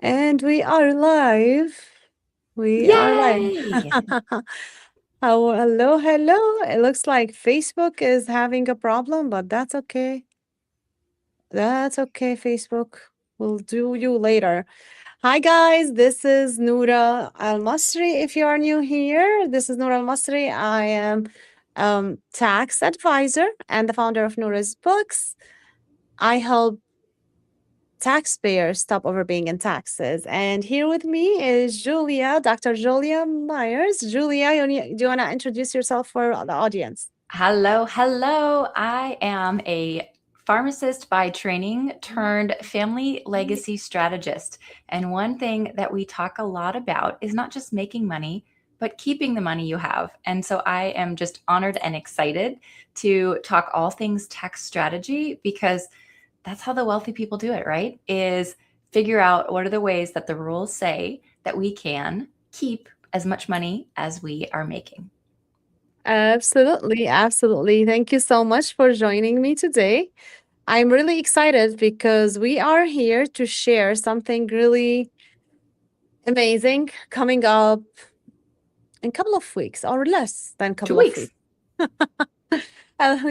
And we are live. We are live. Yay! Oh, hello, hello. It looks like Facebook is having a problem, but that's okay. That's okay, Facebook. We'll do you later. Hi, guys. This is Noura Al Masri. If you are new here, this is Noura Al Masri. I am tax advisor and the founder of Noura's Books. I help taxpayers stop overpaying in taxes. And here with me is Julia, Dr. Julia Myers. Julia, do you want to introduce yourself for the audience? Hello, hello. I am a pharmacist by training turned family legacy strategist. And one thing that we talk a lot about is not just making money, but keeping the money you have. And so I am just honored and excited to talk all things tax strategy because that's how the wealthy people do it, right? Is figure out what are the ways that the rules say that we can keep as much money as we are making. Absolutely, absolutely. Thank you so much for joining me today. I'm really excited because we are here to share something really amazing coming up in a couple of weeks or less than a Two couple of weeks. weeks.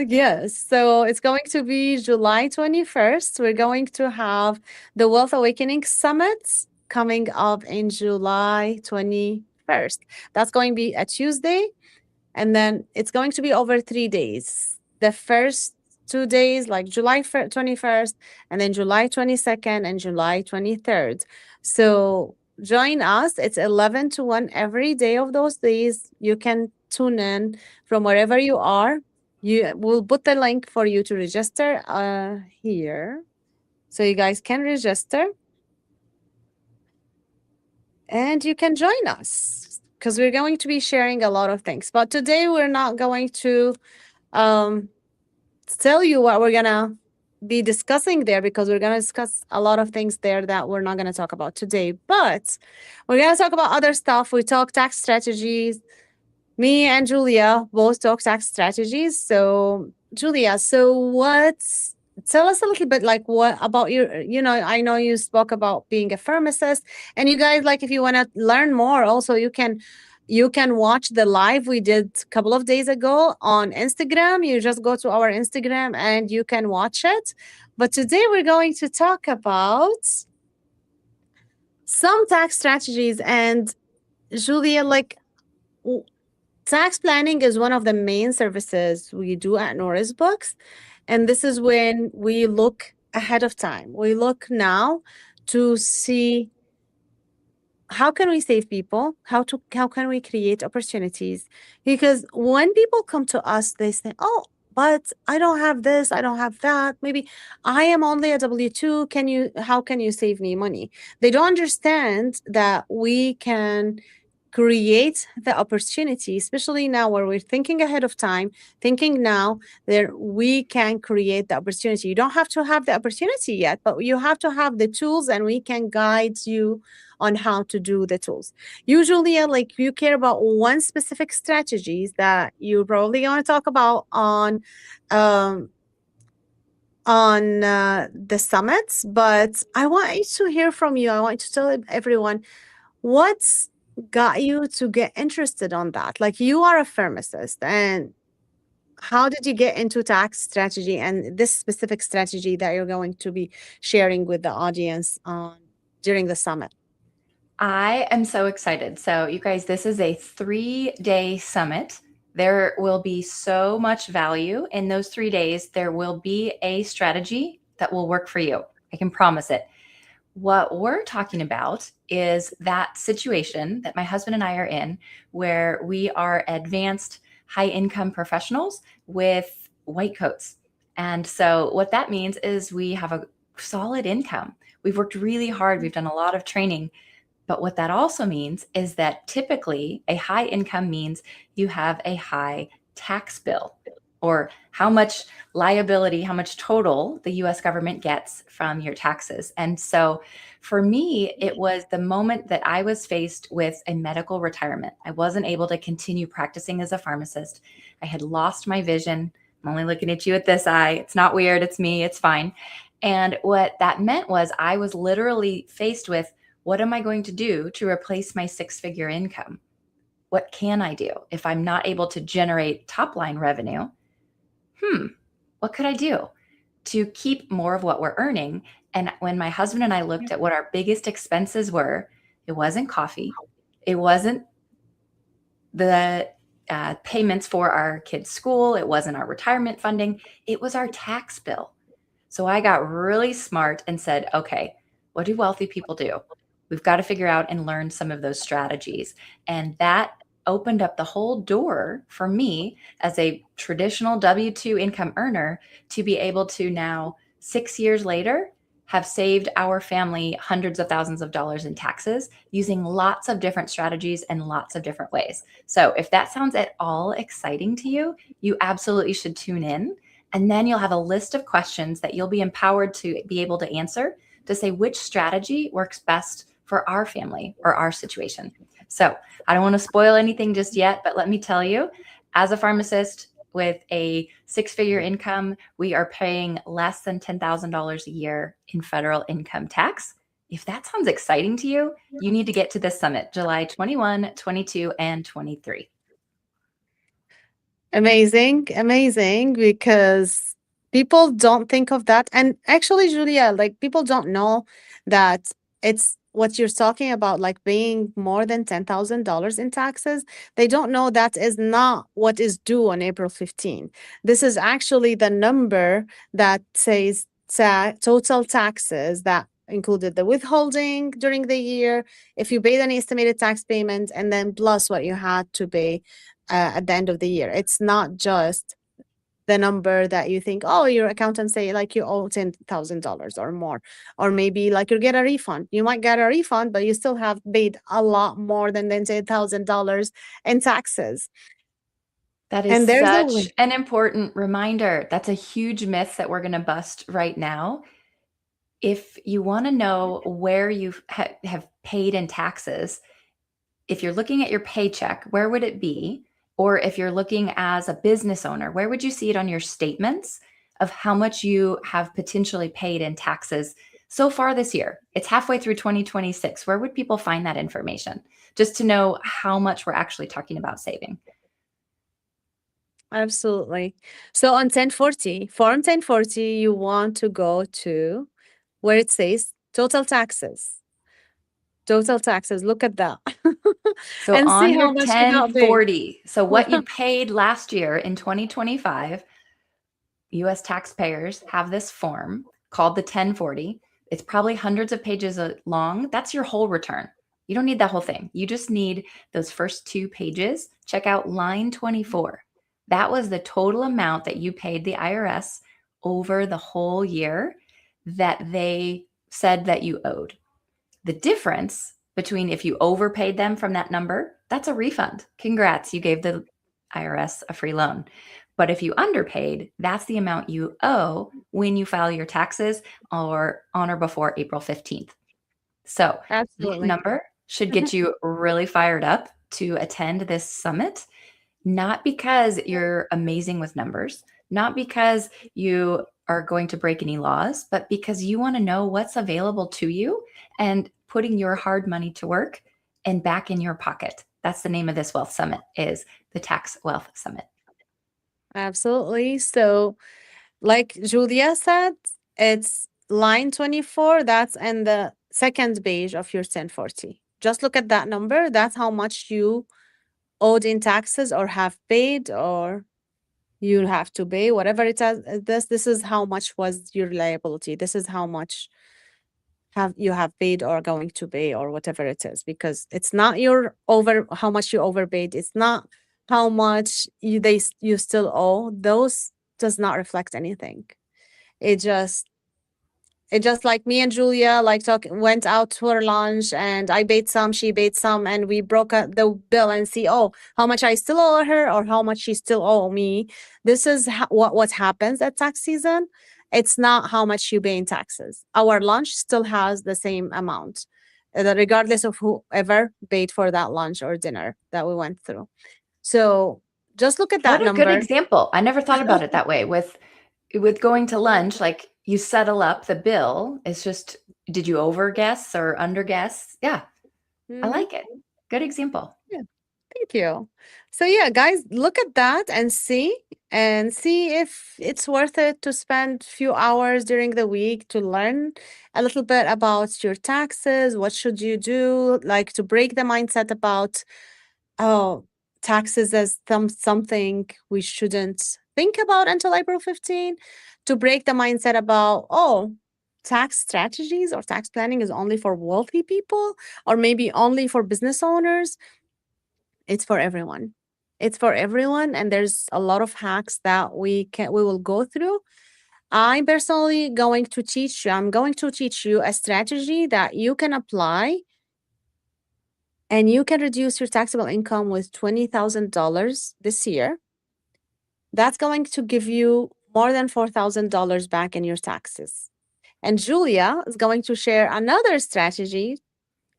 Yes. So it's going to be July 21st. We're going to have the Wealth Awakening Summit coming up in July 21st. That's going to be a Tuesday. And then it's going to be over 3 days. The first 2 days, like July 21st, and then July 22nd and July 23rd. So join us. It's 11 to 1 every day of those days. You can tune in from wherever you are. You will put the link for you to register here. So you guys can register and you can join us because we're going to be sharing a lot of things. But today we're not going to um, tell you what we're gonna be discussing there because we're gonna discuss a lot of things there that we're not gonna talk about today. But we're gonna talk about other stuff. We talk tax strategies. Me and Julia both talk tax strategies. So Julia, tell us a little bit like what about your, I know you spoke about being a pharmacist and you guys like if you want to learn more also you can watch the live we did a couple of days ago on Instagram. You just go to our Instagram and you can watch it. But today we're going to talk about some tax strategies and Julia, like tax planning is one of the main services we do at Norris Books. And this is when we look ahead of time. We look now to see how can we save people, how can we create opportunities? Because when people come to us, they say, "Oh, but I don't have this, I don't have that. Maybe I am only a W-2. How can you save me money?" They don't understand that we can create the opportunity, especially now where we're thinking ahead of time, thinking now that we can create the opportunity. You don't have to have the opportunity yet, but you have to have the tools and we can guide you on how to do the tools. Usually, like you care about one specific strategies that you probably want to talk about um, on the summits, but I want you to hear from you. I want to tell everyone what's got you to get interested on that? Like you are a pharmacist and how did you get into tax strategy and this specific strategy that you're going to be sharing with the audience on during the summit? I am so excited. So, you guys, this is a 3-day summit. There will be so much value in those 3 days. There will be a strategy that will work for you. I can promise it. What we're talking about is that situation that my husband and I are in, where we are advanced high income professionals with white coats. And so, what that means is we have a solid income. We've worked really hard, we've done a lot of training. But what that also means is that typically a high income means you have a high tax bill or how much liability, how much total the US government gets from your taxes. And so for me, it was the moment that I was faced with a medical retirement. I wasn't able to continue practicing as a pharmacist. I had lost my vision. I'm only looking at you at this eye. It's not weird. It's me. It's fine. And what that meant was I was literally faced with What am I going to do to replace my six-figure income? What can I do if I'm not able to generate top line revenue? What could I do to keep more of what we're earning? And when my husband and I looked at what our biggest expenses were, it wasn't coffee, it wasn't the payments for our kids' school, it wasn't our retirement funding, it was our tax bill. So I got really smart and said, okay, what do wealthy people do? We've got to figure out and learn some of those strategies. And that opened up the whole door for me as a traditional W 2 income earner to be able to now, 6 years later, have saved our family hundreds of thousands of dollars in taxes using lots of different strategies and lots of different ways. So if that sounds at all exciting to you, you absolutely should tune in. And then you'll have a list of questions that you'll be empowered to be able to answer to say which strategy works best for our family or our situation. So I don't want to spoil anything just yet, but let me tell you, as a pharmacist with a six-figure income, we are paying less than $10,000 a year in federal income tax. If that sounds exciting to you, you need to get to this summit, July 21, 22, and 23. Amazing, amazing, because people don't think of that. And actually, Julia, like people don't know that it's what you're talking about, like paying more than $10,000 in taxes. They don't know that is not what is due on April 15. This is actually the number that says total taxes that included the withholding during the year, if you paid any estimated tax payment, and then plus what you had to pay at the end of the year. It's not just the number that you think, oh, your accountant say like you owe $10,000 or more, or maybe like you get a refund. You might get a refund, but you still have paid a lot more than $10,000 in taxes. That is And there's a such way. an important reminder. That's a huge myth that we're going to bust right now. If you want to know where you have paid in taxes, if you're looking at your paycheck, where would it be? Or if you're looking as a business owner, where would you see it on your statements of how much you have potentially paid in taxes so far this year? It's halfway through 2026. Where would people find that information just to know how much we're actually talking about saving? Absolutely. So on 1040, Form 1040, you want to go to where it says total taxes. Total taxes. Look at that. So And see on your how much you got paid. 1040, so what you paid last year in 2025, US taxpayers have this form called the 1040. It's probably hundreds of pages long. That's your whole return. You don't need that whole thing. You just need those first 2 pages. Check out line 24. That was the total amount that you paid the IRS over the whole year that they said that you owed. The difference between if you overpaid them from that number, that's a refund. Congrats, you gave the IRS a free loan. But if you underpaid, that's the amount you owe when you file your taxes or on or before April 15th. So that Absolutely. number should get you really fired up to attend this summit, not because you're amazing with numbers, not because you are going to break any laws, but because you want to know what's available to you and putting your hard money to work and back in your pocket. That's the name of this wealth summit, is the Tax Wealth Summit. Absolutely. So, like Julia said, it's line 24. That's in the second page of your 1040. Just look at that number. That's how much you owed in taxes or have paid, or you'll have to pay, whatever it is. This is how much was your liability. This is how much have paid or going to pay or whatever it is, because it's not your over how much you overpaid. It's not how much you still owe. Those does not reflect anything. It just like me and Julia like went out for lunch, and I paid some, she paid some, and we broke the bill and see, oh, how much I still owe her or how much she still owe me. This is what happens at tax season. It's not how much you pay in taxes. Our lunch still has the same amount, regardless of whoever paid for that lunch or dinner that we went through. So just look at that What a good number. example. I never thought about it that way. With going to lunch, like you settle up the bill, it's just Did you over guess or under guess? Yeah, I Mhm. like it. Good example. Yeah. Thank you. So yeah, guys, look at that and see if it's worth it to spend few hours during the week to learn a little bit about your taxes. What should you do? Like to break the mindset about oh, taxes as something we shouldn't think about until April 15, to break the mindset about oh, tax strategies or tax planning is only for wealthy people or maybe only for business owners. It's for everyone. It's for everyone, and there's a lot of hacks that we will go through. I'm personally going to teach you. I'm going to teach you a strategy that you can apply, and you can reduce your taxable income with $20,000 this year. That's going to give you more than $4,000 back in your taxes. And Julia is going to share another strategy,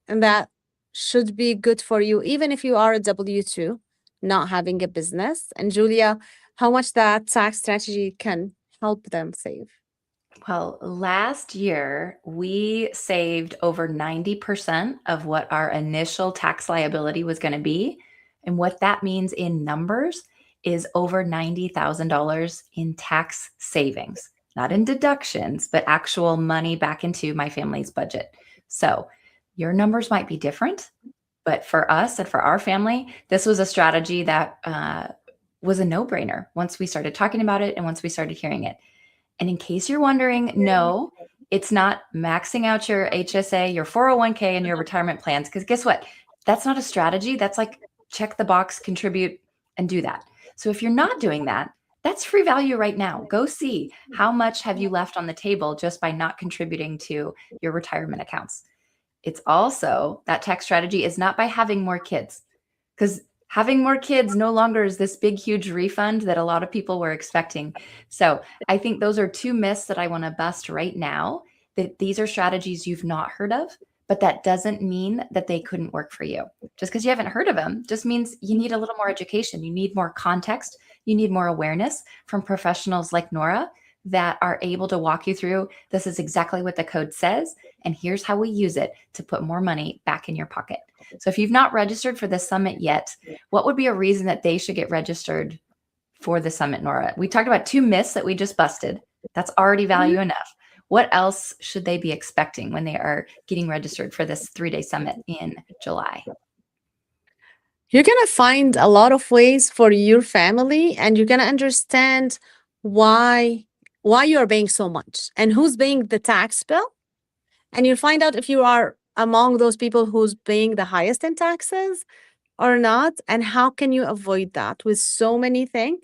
and that should be good for you, even if you are a W 2, not having a business. And Julia, how much that tax strategy can help them save. Well, last year we saved over 90% of what our initial tax liability was going to be. And what that means in numbers is over $90,000 in tax savings, not in deductions, but actual money back into my family's budget. So your numbers might be different, but for us and for our family, this was a strategy that was a no brainer once we started talking about it and once we started hearing it. And in case you're wondering, no, it's not maxing out your HSA, your 401k, and your retirement plans. Because guess what? That's not a strategy. That's like check the box, contribute, and do that. So if you're not doing that, that's free value right now. Go see how much have you left on the table just by not contributing to your retirement accounts. It's also that tax strategy is not by having more kids, because having more kids no longer is this big, huge refund that a lot of people were expecting. So I think those are two myths that I want to bust right now, that these are strategies you've not heard of, but that doesn't mean that they couldn't work for you. Just because you haven't heard of them just means you need a little more education. You need more context. You need more awareness from professionals like Nora that are able to walk you through this is exactly what the code says, and here's how we use it to put more money back in your pocket. So if you've not registered for this summit yet, what would be a reason that they should get registered for the summit, Nora? We talked about two myths that we just busted. That's already value enough. What else should they be expecting when they are getting registered for this 3-day summit in July? You're going to find a lot of ways for your family, and you're going to understand why you're paying so much and who's paying the tax bill. And you'll find out if you are among those people who's paying the highest in taxes or not, and how can you avoid that with so many things.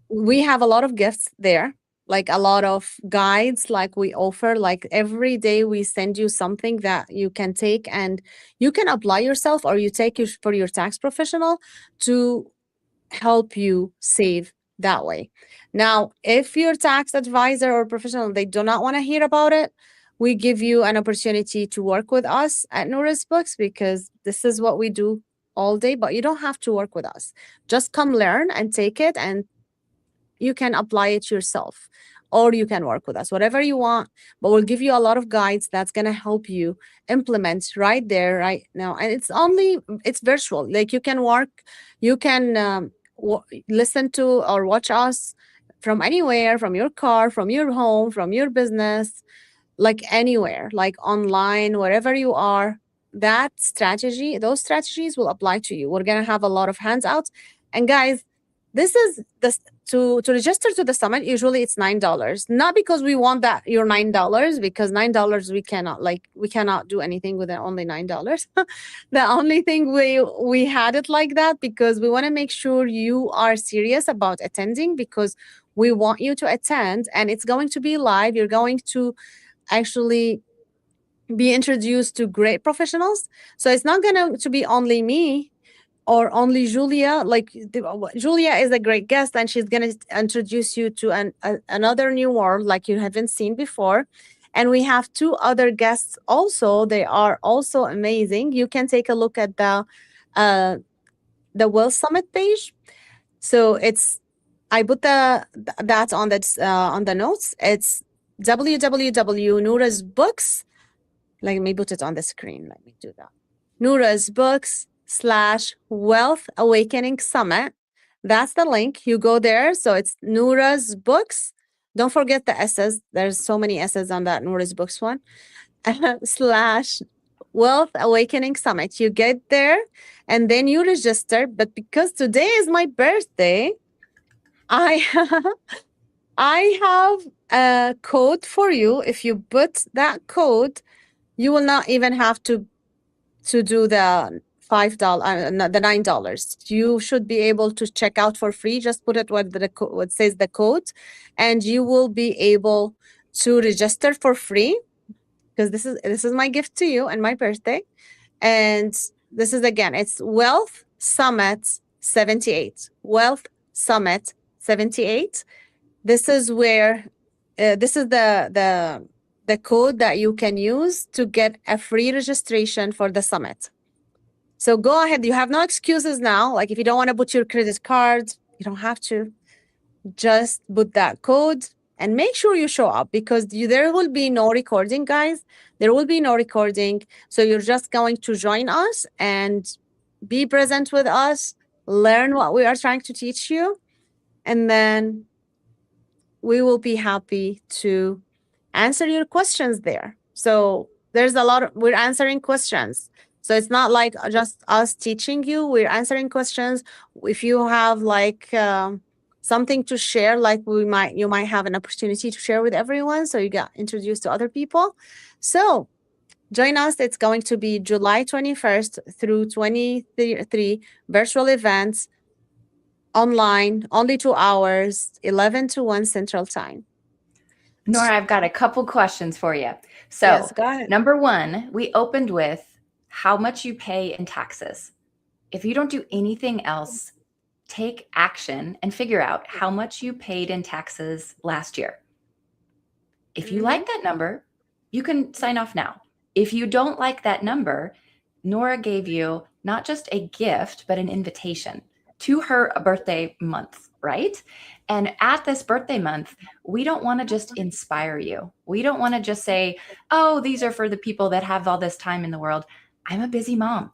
We have a lot of gifts there, like a lot of guides, like we offer, like every day we send you something that you can take and you can apply yourself, or you take it for your tax professional to help you save that way. Now, if your tax advisor or professional, they do not want to hear about it, we give you an opportunity to work with us at Nora's Books, because this is what we do all day, but you don't have to work with us. Just come learn and take it, and you can apply it yourself, or you can work with us, whatever you want. But we'll give you a lot of guides that's going to help you implement right there, right now. And it's virtual. Like you can work, you can listen to or watch us from anywhere, from your car, from your home, from your business, like anywhere, like online, wherever you are. That strategy, those strategies will apply to you. We're gonna have a lot of handouts. And guys, this is this to register to the summit. Usually it's $9. Not because we want that your $9, because $9 we cannot do anything with it, only $9. The only thing we had it like that because we want to make sure you are serious about attending, because we want you to attend, and it's going to be live. You're going to actually be introduced to great professionals. So it's not going to be only me or only Julia. Julia is a great guest, and she's going to introduce you to another new world like you haven't seen before. And we have two other guests also. They are also amazing. You can take a look at the Will Summit page. So I put that on the notes. It's www.nurasbooks.com Let me put it on the screen. Let me do that. Noura's Books / Wealth Awakening Summit. That's the link. You go there. So it's Noura's Books. Don't forget the S's. There's so many S's on that Noura's Books one. / Wealth Awakening Summit. You get there and then you register. But because today is my birthday, I I have a code for you. If you put that code, you will not even have to do the $5, the $9. You should be able to check out for free. Just put it what says the code, and you will be able to register for free, because this is my gift to you and my birthday. And this is, again, it's Wealth Summit 78. Wealth Summit 78. This is where this is the code that you can use to get a free registration for the summit. So go ahead. You have no excuses now. Like if you don't want to put your credit card, you don't have to. Just put that code and make sure you show up, because there will be no recording, guys. There will be no recording. So you're just going to join us and be present with us, learn what we are trying to teach you, and then we will be happy to answer your questions there. So there's we're answering questions. So it's not like just us teaching you, we're answering questions. If you have like something to share, like you might have an opportunity to share with everyone, so you get introduced to other people. So join us. It's going to be July 21st through 23, virtual events, online, only 2 hours, 11 to 1 Central Time. Nora, I've got a couple questions for you. So, yes, go ahead. Number one, we opened with how much you pay in taxes. If you don't do anything else, take action and figure out how much you paid in taxes last year. If you like that number, you can sign off now. If you don't like that number, Nora gave you not just a gift, but an invitation to her birthday month, right? And at this birthday month, we don't want to just inspire you. We don't want to just say, oh, these are for the people that have all this time in the world. I'm a busy mom.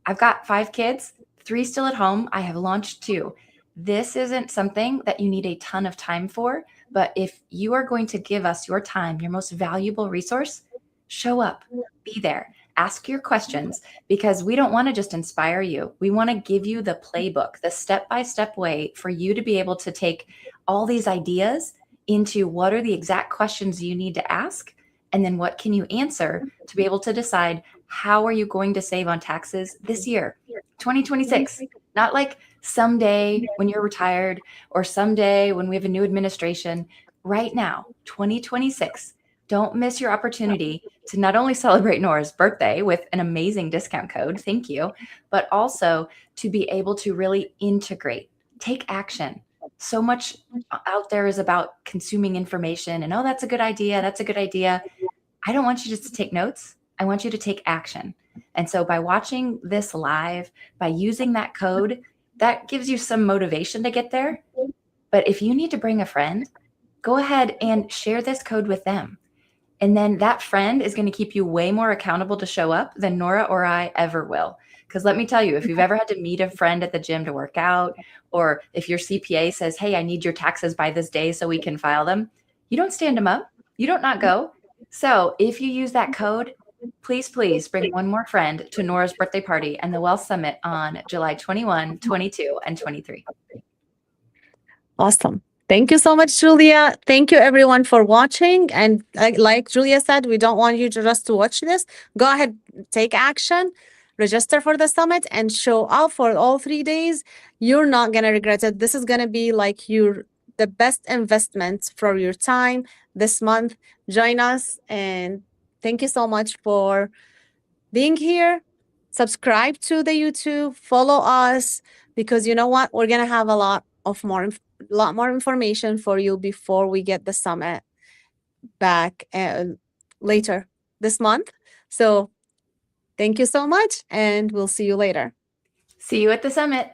I've got 5 kids, 3 still at home. I have launched 2. This isn't something that you need a ton of time for, but if you are going to give us your time, your most valuable resource, show up, be there. Ask your questions, because we don't want to just inspire you. We want to give you the playbook, the step-by-step way for you to be able to take all these ideas into what are the exact questions you need to ask, and then what can you answer to be able to decide how are you going to save on taxes this year, 2026, not like someday when you're retired or someday when we have a new administration. Right now, 2026. Don't miss your opportunity to not only celebrate Nora's birthday with an amazing discount code, thank you, but also to be able to really integrate, take action. So much out there is about consuming information and, oh, that's a good idea. That's a good idea. I don't want you just to take notes. I want you to take action. And so by watching this live, by using that code, that gives you some motivation to get there. But if you need to bring a friend, go ahead and share this code with them. And then that friend is going to keep you way more accountable to show up than Nora or I ever will. Because let me tell you, if you've ever had to meet a friend at the gym to work out, or if your CPA says, hey, I need your taxes by this day so we can file them, you don't stand them up. You don't not go. So if you use that code, please bring one more friend to Nora's birthday party and the Wealth Summit on July 21, 22, and 23. Awesome. Thank you so much, Julia. Thank you, everyone, for watching. And like Julia said, we don't want you to just to watch this. Go ahead, take action, register for the summit, and show up for all 3 days. You're not going to regret it. This is going to be like the best investment for your time this month. Join us. And thank you so much for being here. Subscribe to the YouTube, follow us, because you know what? We're going to have a lot more information for you before we get the summit back later this month. So thank you so much, and we'll see you later. See you at the summit.